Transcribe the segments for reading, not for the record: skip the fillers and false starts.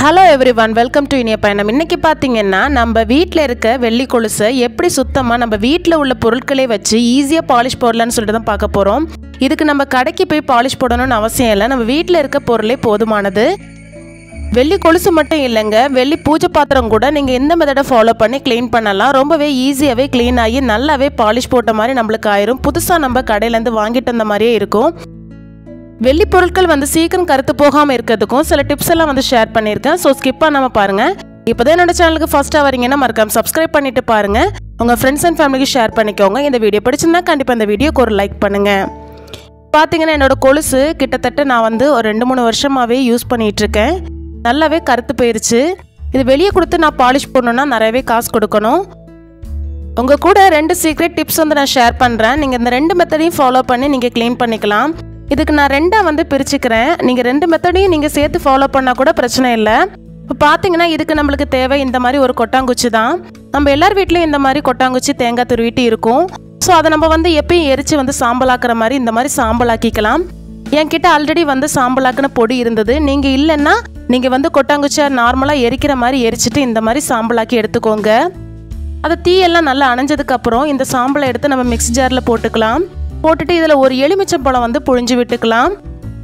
Hello everyone, welcome to இனிய பயணம். இன்னைக்கு பாத்தீங்கன்னா நம்ம வீட்ல இருக்க வெள்ளி கொலுசை எப்படி சுத்தமா நம்ம வீட்ல உள்ள பொருட்களை வச்சு ஈஸியா பாலிஷ் போடலாம்னு சொல்லிட்டு தான் பார்க்க போறோம். இதுக்கு நம்ம கடைக்கு போய் பாலிஷ் போடணும்னு அவசியம் இல்லை. நம்ம வீட்ல இருக்க பொருளே போதுமானது. வெள்ளி கொலுசு மட்டும் இல்லைங்க, வெள்ளி பூஜை பாத்திரம் கூட நீங்க இந்த மெத்தடை ஃபாலோ பண்ணி க்ளீன் பண்ணலாம். ரொம்பவே ஈஸியாவே க்ளீன் ஆகி நல்லாவே பாலிஷ் போட்ட மாதிரி நம்மளுக்கு ஆயிரும். புதுசா நம்ம கடையில இருந்து வாங்கிட்டு வந்த மாதிரியே இருக்கும். வெள்ளி பொருட்கள் வந்து சீக்கிரம் கருத்து போகாமல் இருக்கிறதுக்கும் சில டிப்ஸ் எல்லாம் வந்து ஷேர் பண்ணியிருக்கேன். ஸோ ஸ்கிப் பண்ணாமல் பாருங்கள். இப்போதான் என்னோட சேனலுக்கு ஃபர்ஸ்ட்டாக வரீங்கன்னா மறக்காம சப்ஸ்கிரைப் பண்ணிட்டு பாருங்கள். உங்கள் ஃப்ரெண்ட்ஸ் அண்ட் ஃபேமிலிக்கு ஷேர் பண்ணிக்கோங்க. இந்த வீடியோ பிடிச்சிருந்தா கண்டிப்பாக இந்த வீடியோக்கு ஒரு லைக் பண்ணுங்கள். பார்த்தீங்கன்னா என்னோட கொலுசு கிட்டத்தட்ட நான் வந்து ஒரு 2-3 வருஷமாகவே யூஸ் பண்ணிகிட்ருக்கேன். நல்லாவே கருத்து போயிடுச்சு. இது வெளியே கொடுத்து நான் பாலிஷ் பண்ணணுன்னா நிறையவே காசு கொடுக்கணும். உங்கள் கூட 2 சீக்ரெட் டிப்ஸ் வந்து நான் ஷேர் பண்ணுறேன். நீங்கள் இந்த 2 மெத்தடையும் ஃபாலோ பண்ணி நீங்கள் க்ளீன் பண்ணிக்கலாம். இதுக்கு நான் 2 வந்து பிரிச்சுக்கிறேன். நீங்கள் 2 மெத்தடையும் நீங்கள் சேர்த்து ஃபாலோ பண்ணால் கூட பிரச்சனை இல்லை. இப்போ பார்த்தீங்கன்னா இதுக்கு நம்மளுக்கு தேவை இந்த மாதிரி ஒரு கொட்டாங்குச்சி தான். நம்ம எல்லார் வீட்லேயும் இந்த மாதிரி கொட்டாங்குச்சி தேங்காய் துருவிட்டு இருக்கும். ஸோ அதை நம்ம வந்து எப்பயும் எரித்து வந்து சாம்பலாக்குற மாதிரி இந்த மாதிரி சாம்பலாக்கிக்கலாம். என்கிட்ட ஆல்ரெடி வந்து சாம்பலாக்குன பொடி இருந்தது. நீங்கள் இல்லைன்னா நீங்கள் வந்து கொட்டாங்குச்சியை நார்மலாக எரிக்கிற மாதிரி எரிச்சிட்டு இந்த மாதிரி சாம்பலாக்கி எடுத்துக்கோங்க. அதை தீயெல்லாம் நல்லா அணைஞ்சதுக்கப்புறம் இந்த சாம்பலை எடுத்து நம்ம மிக்ஸி ஜாரில் போட்டுக்கலாம். போட்டுட்டு இதில் ஒரு எலுமிச்சம்பழம் வந்து புழிஞ்சு விட்டுக்கலாம்.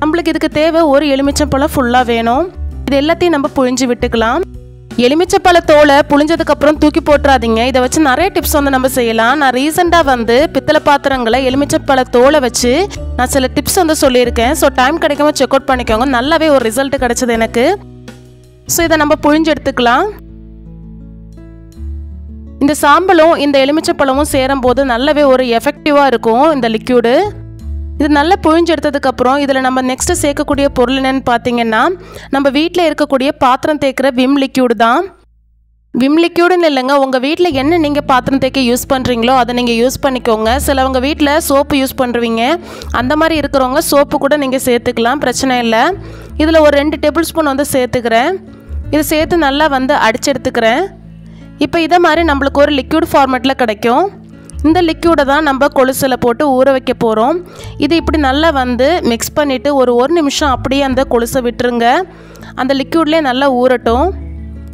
நம்மளுக்கு இதுக்கு தேவை ஒரு எலுமிச்சம்பழம் ஃபுல்லாக வேணும். இது எல்லாத்தையும் நம்ம புழிஞ்சு விட்டுக்கலாம். எலுமிச்சப்பழ தோலை புழிஞ்சதுக்கப்புறம் தூக்கி போட்டுறாதீங்க. இதை வச்சு நிறைய டிப்ஸ் வந்து நம்ம செய்யலாம். நான் ரீசெண்டாக வந்து பித்தளை பாத்திரங்களை எலுமிச்சப்பழ தோலை வச்சு நான் சில டிப்ஸ் வந்து சொல்லியிருக்கேன். ஸோ டைம் கிடைக்காம செக் அவுட் பண்ணிக்கோங்க. நல்லாவே ஒரு ரிசல்ட் கிடைச்சது எனக்கு. ஸோ இதை நம்ம புழிஞ்சு எடுத்துக்கலாம். இந்த சாம்பலும் இந்த எலுமிச்சப்பழமும் சேரும் போது நல்லாவே ஒரு எஃபெக்டிவாக இருக்கும் இந்த லிக்யூடு. இது நல்லா புழிஞ்சு எடுத்ததுக்கப்புறம் இதில் நம்ம நெக்ஸ்ட்டு சேர்க்கக்கூடிய பொருள் என்னென்னு பார்த்தீங்கன்னா நம்ம வீட்டில் இருக்கக்கூடிய பாத்திரம் தேய்க்கிற விம் லிக்யூடு தான். விம் லிக்யூடுன்னு இல்லைங்க, உங்கள் வீட்டில் என்ன நீங்கள் பாத்திரம் தேய்க்க யூஸ் பண்ணுறீங்களோ அதை நீங்கள் யூஸ் பண்ணிக்கோங்க. சிலவங்க வீட்டில் சோப்பு யூஸ் பண்ணுறீங்க, அந்த மாதிரி இருக்கிறவங்க சோப்பு கூட நீங்கள் சேர்த்துக்கலாம், பிரச்சனை இல்லை. இதில் ஒரு 2 டேபிள் ஸ்பூன் வந்து சேர்த்துக்கிறேன். இது சேர்த்து நல்லா வந்து அடிச்சு எடுத்துக்கிறேன். இப்போ இதை மாதிரி நம்மளுக்கு ஒரு லிக்யூட் ஃபார்மேட்டில் கிடைக்கும். இந்த லிக்யூடை தான் நம்ம கொலுசில் போட்டு ஊற வைக்க போகிறோம். இது இப்படி நல்லா வந்து மிக்ஸ் பண்ணிவிட்டு ஒரு நிமிஷம் அப்படியே அந்த கொலுசை விட்டுருங்க. அந்த லிக்யூட்லேயே நல்லா ஊறட்டும்.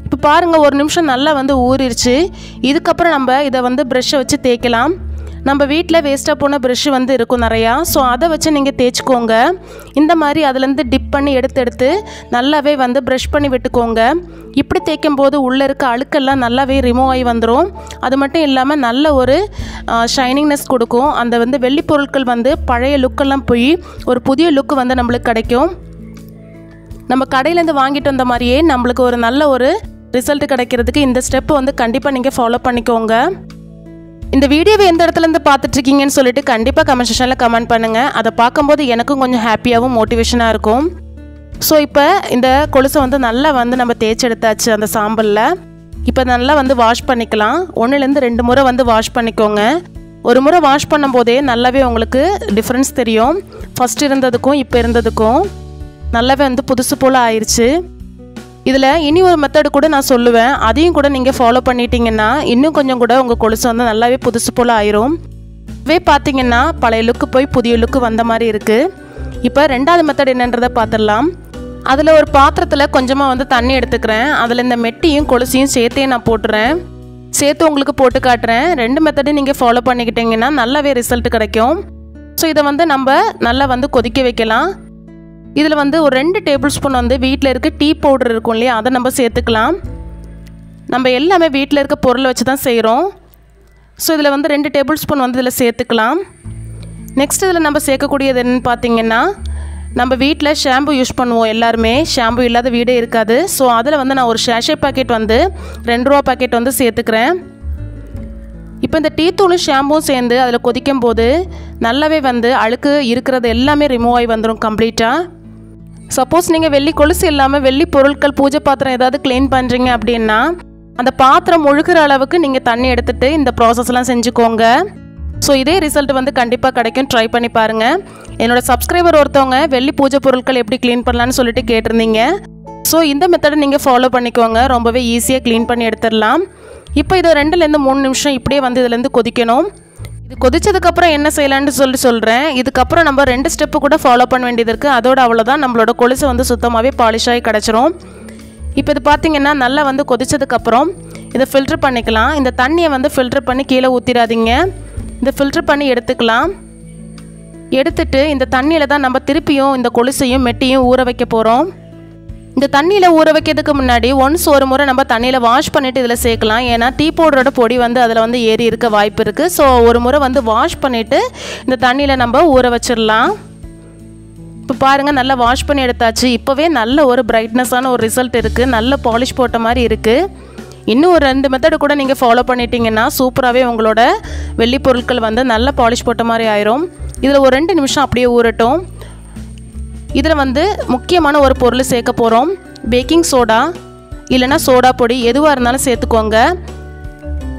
இப்போ பாருங்கள், 1 நிமிஷம் நல்லா வந்து ஊறிடுச்சு. இதுக்கப்புறம் நம்ம இதை வந்து ப்ரெஷ்ஷை வச்சு தேய்க்கலாம். நம்ம வீட்டில் வேஸ்ட்டாக போன ப்ரெஷ்ஷு வந்து இருக்கும் நிறையா. ஸோ அதை வச்சு நீங்கள் தேய்ச்சிக்கோங்க. இந்த மாதிரி அதுலேருந்து டிப் பண்ணி எடுத்து நல்லாவே வந்து ப்ரஷ் பண்ணி விட்டுக்கோங்க. இப்படி தேய்க்கும் போது உள்ளே இருக்க அழுக்கெல்லாம் நல்லாவே ரிமூவ் ஆகி வந்துடும். அது மட்டும் இல்லாமல் நல்ல ஒரு ஷைனிங்னஸ் கொடுக்கும். அந்த வந்து வெள்ளி பொருட்கள் வந்து பழைய லுக்கெல்லாம் போய் ஒரு புதிய லுக்கு வந்து நம்மளுக்கு கிடைக்கும். நம்ம கடையிலேருந்து வாங்கிட்டு வந்த மாதிரியே நம்மளுக்கு ஒரு நல்ல ஒரு ரிசல்ட் கிடைக்கிறதுக்கு இந்த ஸ்டெப்பு வந்து கண்டிப்பாக நீங்கள் ஃபாலோ பண்ணிக்கோங்க. இந்த வீடியோவை எந்த இடத்துலேருந்து பார்த்துட்ருக்கீங்கன்னு சொல்லிட்டு கண்டிப்பாக கமெண்ட் செக்ஷனில் கமெண்ட் பண்ணுங்கள். அதை பார்க்கும்போது எனக்கும் கொஞ்சம் ஹாப்பியாகவும் மோட்டிவேஷனாக இருக்கும். ஸோ இப்போ இந்த கொலுசை வந்து நல்லா வந்து நம்ம தேய்ச்சி எடுத்தாச்சு அந்த சாம்பலில். இப்போ நல்லா வந்து வாஷ் பண்ணிக்கலாம். 1லேருந்து 2 முறை வந்து வாஷ் பண்ணிக்கோங்க. ஒரு முறை வாஷ் பண்ணும்போதே நல்லாவே உங்களுக்கு டிஃப்ரென்ஸ் தெரியும். ஃபஸ்ட் இருந்ததுக்கும் இப்போ இருந்ததுக்கும் நல்லாவே வந்து புதுசு போல் ஆயிடுச்சு. இதில் இனி ஒரு மெத்தடு கூட நான் சொல்லுவேன். அதையும் கூட நீங்கள் ஃபாலோ பண்ணிட்டீங்கன்னா இன்னும் கொஞ்சம் கூட உங்கள் கொலுசு வந்து நல்லாவே புதுசு போல் ஆயிரும். இதே பார்த்தீங்கன்னா பழைய லுக்கு போய் புதிய லுக்கு வந்த மாதிரி இருக்குது. இப்போ 2வது மெத்தட் என்னன்றதை பார்த்துடலாம். அதில் ஒரு பாத்திரத்தில் கொஞ்சமாக வந்து தண்ணி எடுத்துக்கிறேன். அதில் இந்த மெட்டியும் கொலுசையும் சேர்த்தே நான் போட்டுறேன். சேர்த்து உங்களுக்கு போட்டு காட்டுறேன். 2 மெத்தடையும் நீங்கள் ஃபாலோ பண்ணிக்கிட்டிங்கன்னா நல்லாவே ரிசல்ட் கிடைக்கும். ஸோ இதை வந்து நம்ம நல்லா வந்து கொதிக்க வைக்கலாம். இதில் வந்து ஒரு 2 டேபிள் ஸ்பூன் வந்து வீட்டில் இருக்க டீ பவுடர் இருக்கும் இல்லையா, அதை நம்ம சேர்த்துக்கலாம். நம்ம எல்லாமே வீட்டில் இருக்க பொருளை வச்சு தான் செய்கிறோம். ஸோ இதில் வந்து 2 டேபிள் ஸ்பூன் வந்து இதில் சேர்த்துக்கலாம். நெக்ஸ்ட் இதில் நம்ம சேர்க்கக்கூடியது என்னென்னு பார்த்தீங்கன்னா நம்ம வீட்டில் ஷாம்பு யூஸ் பண்ணுவோம் எல்லாருமே. ஷாம்பு இல்லாத வீடே இருக்காது. ஸோ அதில் வந்து நான் ஒரு ஷாஷே பாக்கெட் வந்து 2 ரூபா பாக்கெட் வந்து சேர்த்துக்கிறேன். இப்போ இந்த டீ தூளும் ஷாம்பும் சேர்ந்து அதில் கொதிக்கும் போது நல்லாவே வந்து அழுக்கு இருக்கிறது எல்லாமே ரிமூவ் ஆகி வந்துடும் கம்ப்ளீட்டாக. சப்போஸ் நீங்கள் வெள்ளி கொலுசு இல்லாமல் வெள்ளி பொருட்கள் பூஜை பாத்திரம் ஏதாவது க்ளீன் பண்ணுறீங்க அப்படின்னா அந்த பாத்திரம் முழுகிற அளவுக்கு நீங்கள் தண்ணி எடுத்துகிட்டு இந்த ப்ராசஸ்லாம் செஞ்சுக்கோங்க. ஸோ இதே ரிசல்ட் வந்து கண்டிப்பாக கிடைக்கும். ட்ரை பண்ணி பாருங்கள். என்னோடய சப்ஸ்கிரைபர் ஒருத்தவங்க வெள்ளி பூஜை பொருட்கள் எப்படி க்ளீன் பண்ணலான்னு சொல்லிட்டு கேட்டிருந்தீங்க. ஸோ இந்த மெத்தடை நீங்கள் ஃபாலோ பண்ணிக்கோங்க. ரொம்பவே ஈஸியாக க்ளீன் பண்ணி எடுத்துடலாம். இப்போ இதை 2லேருந்து 3 நிமிஷம் இப்படியே வந்து இதுலேருந்து கொதிக்கணும். இது கொதிச்சதுக்கப்புறம் என்ன செய்யலான்னு சொல்கிறேன். இதுக்கப்புறம் நம்ம 2 ஸ்டெப்பு கூட ஃபாலோ பண்ண வேண்டியது இருக்குது. அதோட அவ்வளோதான், நம்மளோட கொலுசு வந்து சுத்தமாகவே பாலிஷாகி கிடச்சிரும். இப்போ இது பார்த்திங்கன்னா நல்லா வந்து கொதிச்சதுக்கப்புறம் இதை ஃபில்ட்ரு பண்ணிக்கலாம். இந்த தண்ணியை வந்து ஃபில்ட்ரு பண்ணி கீழே ஊற்றிடாதீங்க. இதை ஃபில்ட்ரு பண்ணி எடுத்துக்கலாம். எடுத்துட்டு இந்த தண்ணியில் தான் நம்ம திருப்பியும் இந்த கொலுசையும் மெட்டியும் ஊற வைக்க போகிறோம். இந்த தண்ணியில் ஊற வைக்கிறதுக்கு முன்னாடி ஒரு முறை நம்ம தண்ணியில் வாஷ் பண்ணிவிட்டு இதில் சேர்க்கலாம். ஏன்னா டீ பவுடரோட பொடி வந்து அதில் வந்து ஏறி இருக்க வாய்ப்பு இருக்குது. ஸோ ஒரு முறை வந்து வாஷ் பண்ணிவிட்டு இந்த தண்ணியில் நம்ம ஊற வச்சிடலாம். இப்போ பாருங்கள், நல்லா வாஷ் பண்ணி எடுத்தாச்சு. இப்போவே நல்ல ஒரு பிரைட்னஸான ஒரு ரிசல்ட் இருக்குது. நல்ல பாலிஷ் போட்ட மாதிரி இருக்குது. இன்னும் ஒரு 2 மெத்தடு கூட நீங்கள் ஃபாலோ பண்ணிட்டீங்கன்னா சூப்பராகவே உங்களோட வெள்ளி பொருட்கள் வந்து நல்ல பாலிஷ் போட்ட மாதிரி ஆயிரும். இதில் ஒரு 2 நிமிஷம் அப்படியே ஊறட்டும். இதில் வந்து முக்கியமான ஒரு பொருள் சேர்க்க போகிறோம். பேக்கிங் சோடா இல்லைனா சோடா பொடி எதுவாக இருந்தாலும் சேர்த்துக்கோங்க.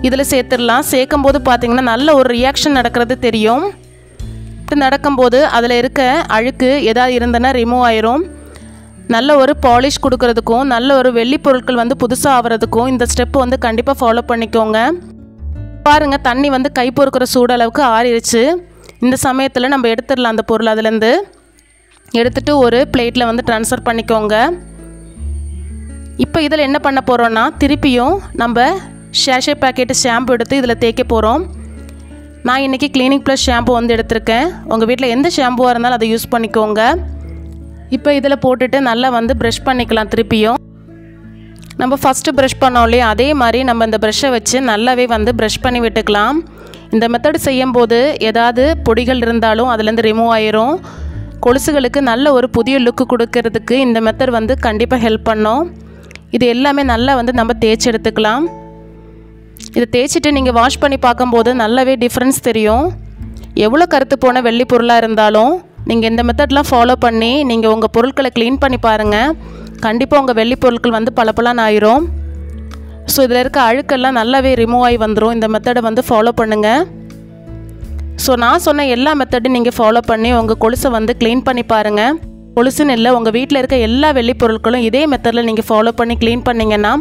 இதில் சேர்த்துடலாம். சேர்க்கும் போது பார்த்திங்கன்னா நல்ல ஒரு ரியாக்ஷன் நடக்கிறது தெரியும். இப்படி நடக்கும்போது அதில் இருக்க அழுக்கு எதாவது இருந்ததுன்னா ரிமூவ் ஆயிரும். நல்ல ஒரு பாலிஷ் கொடுக்கறதுக்கும் நல்ல ஒரு வெள்ளி பொருட்கள் வந்து புதுசாக ஆகிறதுக்கும் இந்த ஸ்டெப் வந்து கண்டிப்பாக ஃபாலோ பண்ணிக்கோங்க. பாருங்கள், தண்ணி வந்து கை பொறுக்கிற சூடளவுக்கு ஆறிடுச்சு. இந்த சமயத்தில் நம்ம எடுத்துடலாம் அந்த பொருள். அதுலேருந்து எடுத்துகிட்டு ஒரு பிளேட்டில் வந்து ட்ரான்ஸ்ஃபர் பண்ணிக்கோங்க. இப்போ இதில் என்ன பண்ண போகிறோன்னா திருப்பியும் நம்ம ஷேஷே பேக்கெட்டு ஷாம்பு எடுத்து இதில் தேய்க்க போகிறோம். நான் இன்றைக்கி கிளினிக் ப்ளஸ் ஷாம்பு வந்து எடுத்திருக்கேன். உங்கள் வீட்டில் எந்த ஷாம்புவாக இருந்தாலும் அதை யூஸ் பண்ணிக்கோங்க. இப்போ இதில் போட்டுட்டு நல்லா வந்து ப்ரஷ் பண்ணிக்கலாம். திருப்பியும் நம்ம ஃபஸ்ட்டு ப்ரஷ் பண்ணோம் இல்லையா, அதே மாதிரி நம்ம இந்த ப்ரஷ்ஷை வச்சு நல்லாவே வந்து ப்ரஷ் பண்ணி விட்டுக்கலாம். இந்த மெத்தட் செய்யும்போது ஏதாவது பொடிகள் இருந்தாலும் அதுலேருந்து ரிமூவ் ஆயிரும். கொலுசுகளுக்கு நல்ல ஒரு புதிய லுக்கு கொடுக்கறதுக்கு இந்த மெத்தட் வந்து கண்டிப்பாக ஹெல்ப் பண்ணும். இது எல்லாமே நல்லா வந்து நம்ம தேய்ச்சி எடுத்துக்கலாம். இதை தேய்ச்சிட்டு நீங்கள் வாஷ் பண்ணி பார்க்கும்போது நல்லாவே டிஃப்ரென்ஸ் தெரியும். எவ்வளோ கருத்து போன வெள்ளி பொருளாக இருந்தாலும் நீங்கள் இந்த மெத்தட்லாம் ஃபாலோ பண்ணி நீங்கள் உங்கள் பொருட்களை க்ளீன் பண்ணி பாருங்கள். கண்டிப்பாக உங்கள் வெள்ளி பொருட்கள் வந்து பளபளன்னு ஆயிரும். ஸோ இதில் இருக்க அழுக்கெல்லாம் நல்லாவே ரிமூவ் ஆகி வந்துடும். இந்த மெத்தடை வந்து ஃபாலோ பண்ணுங்கள். ஸோ நான் சொன்ன எல்லா மெத்தடும் நீங்கள் ஃபாலோ பண்ணி உங்கள் கொலுசை வந்து க்ளீன் பண்ணி பாருங்கள். கொலுசுன்னு இல்லை, உங்கள் வீட்டில் இருக்க எல்லா வெள்ளி பொருட்களும் இதே மெத்தடில் நீங்கள் ஃபாலோ பண்ணி க்ளீன் பண்ணிங்கன்னா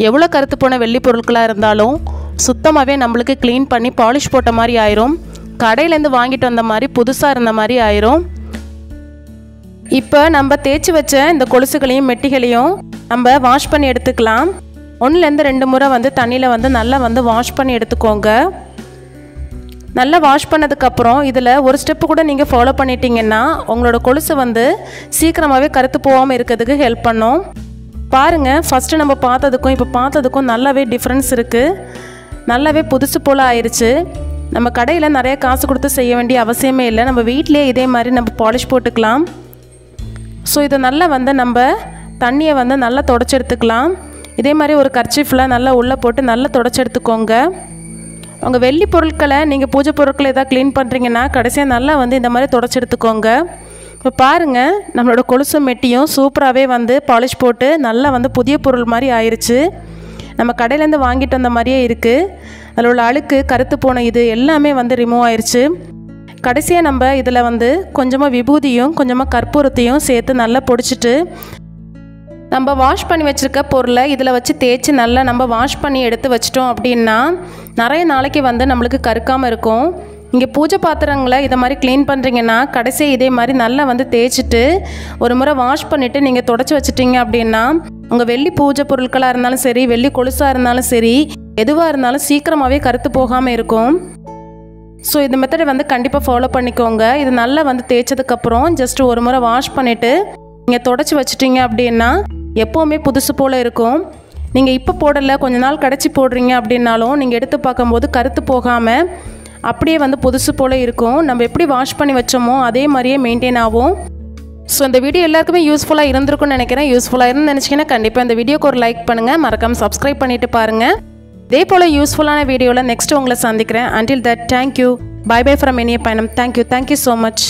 எவ்வளோ கருத்து போன வெள்ளி பொருட்களாக இருந்தாலும் சுத்தமாகவே நம்மளுக்கு க்ளீன் பண்ணி பாலிஷ் போட்ட மாதிரி ஆயிரும். கடையிலேருந்து வாங்கிட்டு வந்த மாதிரி புதுசாக இருந்த மாதிரி ஆயிரும். இப்போ நம்ம தேய்ச்சி வச்ச இந்த கொலுசுகளையும் மெட்டிகளையும் நம்ம வாஷ் பண்ணி எடுத்துக்கலாம். 1-2 முறை வந்து தண்ணியில் வந்து நல்லா வந்து வாஷ் பண்ணி எடுத்துக்கோங்க. நல்லா வாஷ் பண்ணதுக்கப்புறம் இதில் ஒரு ஸ்டெப்பு கூட நீங்கள் ஃபாலோ பண்ணிட்டீங்கன்னா உங்களோட கொலுசு வந்து சீக்கிரமாகவே கருத்து போகாமல் இருக்கிறதுக்கு ஹெல்ப் பண்ணும். பாருங்கள், ஃபஸ்ட்டு நம்ம பார்த்ததுக்கும் இப்போ பார்த்ததுக்கும் நல்லாவே டிஃப்ரென்ஸ் இருக்குது. நல்லாவே புதுசு போல் ஆயிடுச்சு. நம்ம கடையில் நிறைய காசு கொடுத்து செய்ய வேண்டிய அவசியமே இல்லை. நம்ம வீட்டிலே இதே மாதிரி நம்ம பாலிஷ் போட்டுக்கலாம். ஸோ இதை நல்லா வந்து நம்ம தண்ணியை வந்து நல்லா தொடச்சி எடுத்துக்கலாம். இதே மாதிரி ஒரு கர்ச்சீஃபில் நல்லா உள்ளே போட்டு நல்லா தொடச்சி எடுத்துக்கோங்க. உங்கள் வெள்ளி பொருட்களை நீங்கள் பூஜை பொருட்களை எதாவது க்ளீன் பண்ணுறீங்கன்னா கடைசியாக நல்லா வந்து இந்த மாதிரி தொடச்சி எடுத்துக்கோங்க. இப்போ பாருங்கள், நம்மளோட கொலுசு மெட்டியும் சூப்பராகவே வந்து பாலிஷ் போட்டு நல்லா வந்து புதிய பொருள் மாதிரி ஆயிடுச்சு. நம்ம கடையிலேருந்து வாங்கிட்டு வந்த மாதிரியே இருக்குது. அதில் உள்ள அழுக்கு கருத்து போன இது எல்லாமே வந்து ரிமூவ் ஆயிடுச்சு. கடைசியாக நம்ம இதில் வந்து கொஞ்சமாக விபூதியும் கொஞ்சமாக கற்பூரத்தையும் சேர்த்து நல்லா பொடிச்சிட்டு நம்ம வாஷ் பண்ணி வச்சுருக்க பொருளை இதில் வச்சு தேய்ச்சி நல்லா நம்ம வாஷ் பண்ணி எடுத்து வச்சிட்டோம் அப்படின்னா நிறைய நாளைக்கு வந்து நம்மளுக்கு கருக்காமல் இருக்கும். இங்கே பூஜை பாத்திரங்களை இதை மாதிரி க்ளீன் பண்ணுறீங்கன்னா கடைசியாக இதே மாதிரி நல்லா வந்து தேய்ச்சிட்டு ஒரு முறை வாஷ் பண்ணிவிட்டு நீங்கள் தொடச்சி வச்சிட்டிங்க அப்படின்னா உங்கள் வெள்ளி பூஜை பொருட்களாக இருந்தாலும் சரி, வெள்ளி கொலுசாக இருந்தாலும் சரி, எதுவாக இருந்தாலும் சீக்கிரமாகவே கருத்து போகாமல் இருக்கும். ஸோ இந்த மெத்தடை வந்து கண்டிப்பாக ஃபாலோ பண்ணிக்கோங்க. இது நல்லா வந்து தேய்ச்சதுக்கப்புறம் ஜஸ்ட் ஒரு முறை வாஷ் பண்ணிவிட்டு நீங்கள் தொடச்சி வச்சிட்டிங்க அப்படின்னா எப்போவுமே புதுசு போல் இருக்கும். நீங்கள் இப்போ போடலை, கொஞ்ச நாள் கடைச்சி போடுறீங்க அப்படின்னாலும் நீங்கள் எடுத்து பார்க்கும்போது கருத்து போகாமல் அப்படியே வந்து புதுசு போல் இருக்கும். நம்ம எப்படி வாஷ் பண்ணி வச்சோமோ அதே மாதிரியே மெயின்டைன் ஆகும். ஸோ இந்த வீடியோ எல்லாருக்குமே யூஸ்ஃபுல்லாக இருந்திருக்கும்னு நினைக்கிறேன். யூஸ்ஃபுல்லாக இருந்து நினச்சிங்கன்னா கண்டிப்பாக இந்த வீடியோக்கு ஒரு லைக் பண்ணுங்கள். மறக்காமல் சப்ஸ்கிரைப் பண்ணிவிட்டு பாருங்கள். இதே போல் யூஸ்ஃபுல்லான வீடியோவில் நெக்ஸ்ட்டு உங்களை சந்திக்கிறேன். Until that, thank you. Bye bye from இனிய பயணம். Thank you so much.